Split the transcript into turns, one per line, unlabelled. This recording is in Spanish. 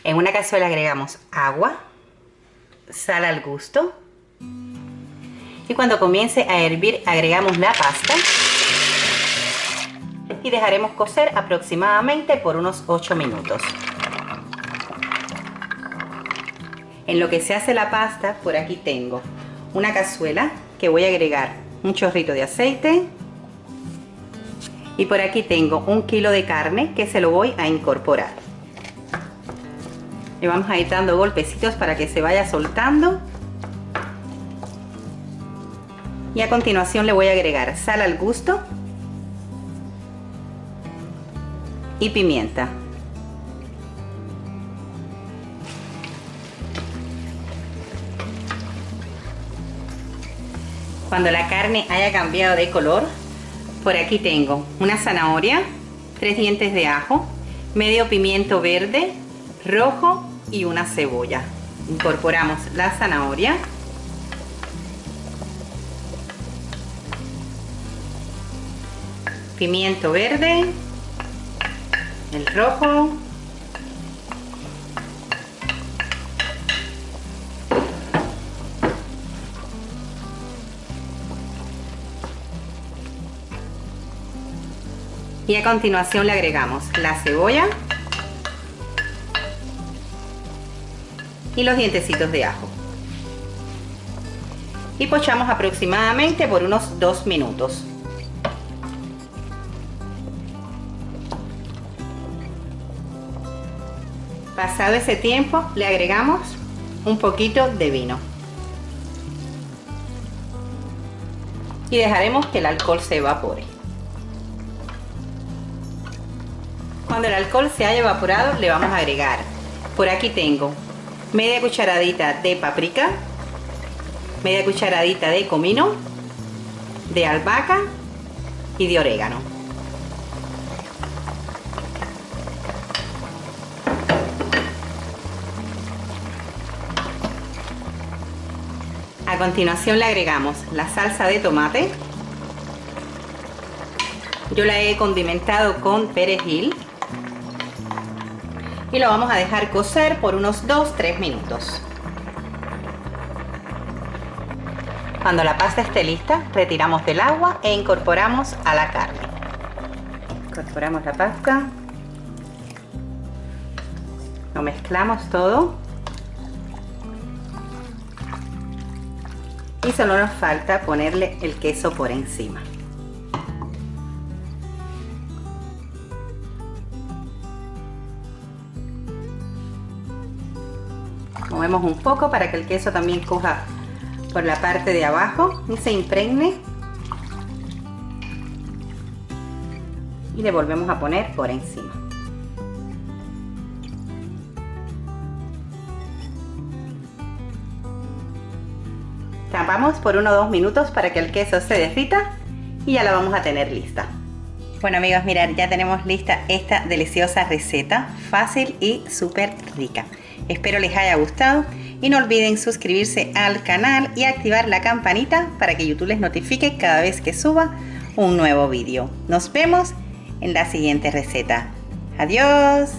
En una cazuela agregamos agua, sal al gusto y cuando comience a hervir agregamos la pasta y dejaremos cocer aproximadamente por unos 8 minutos. En lo que se hace la pasta, por aquí tengo una cazuela que voy a agregar un chorrito de aceite y por aquí tengo 1 kilo de carne que se lo voy a incorporar. Le vamos a ir dando golpecitos para que se vaya soltando. Y a continuación le voy a agregar sal al gusto y pimienta. Cuando la carne haya cambiado de color, por aquí tengo una zanahoria, 3 dientes de ajo, medio pimiento verde, rojo y una cebolla. Incorporamos la zanahoria. Pimiento verde, el rojo, y a continuación le agregamos la cebolla y los dientecitos de ajo y pochamos aproximadamente por unos 2 minutos. Pasado ese tiempo le agregamos un poquito de vino y dejaremos que el alcohol se evapore. Cuando el alcohol se haya evaporado le vamos a agregar, por aquí tengo media cucharadita de paprika, media cucharadita de comino, de albahaca y de orégano. A continuación le agregamos la salsa de tomate. Yo la he condimentado con perejil y lo vamos a dejar cocer por unos 2-3 minutos. Cuando la pasta esté lista, retiramos del agua e incorporamos a la carne. Incorporamos la pasta, lo mezclamos todo y solo nos falta ponerle el queso por encima. Movemos un poco para que el queso también coja por la parte de abajo y se impregne. Y le volvemos a poner por encima. Tapamos por 1 o 2 minutos para que el queso se derrita y ya la vamos a tener lista. Bueno amigos, mirad, ya tenemos lista esta deliciosa receta, fácil y súper rica. Espero les haya gustado y no olviden suscribirse al canal y activar la campanita para que YouTube les notifique cada vez que suba un nuevo vídeo. Nos vemos en la siguiente receta. Adiós.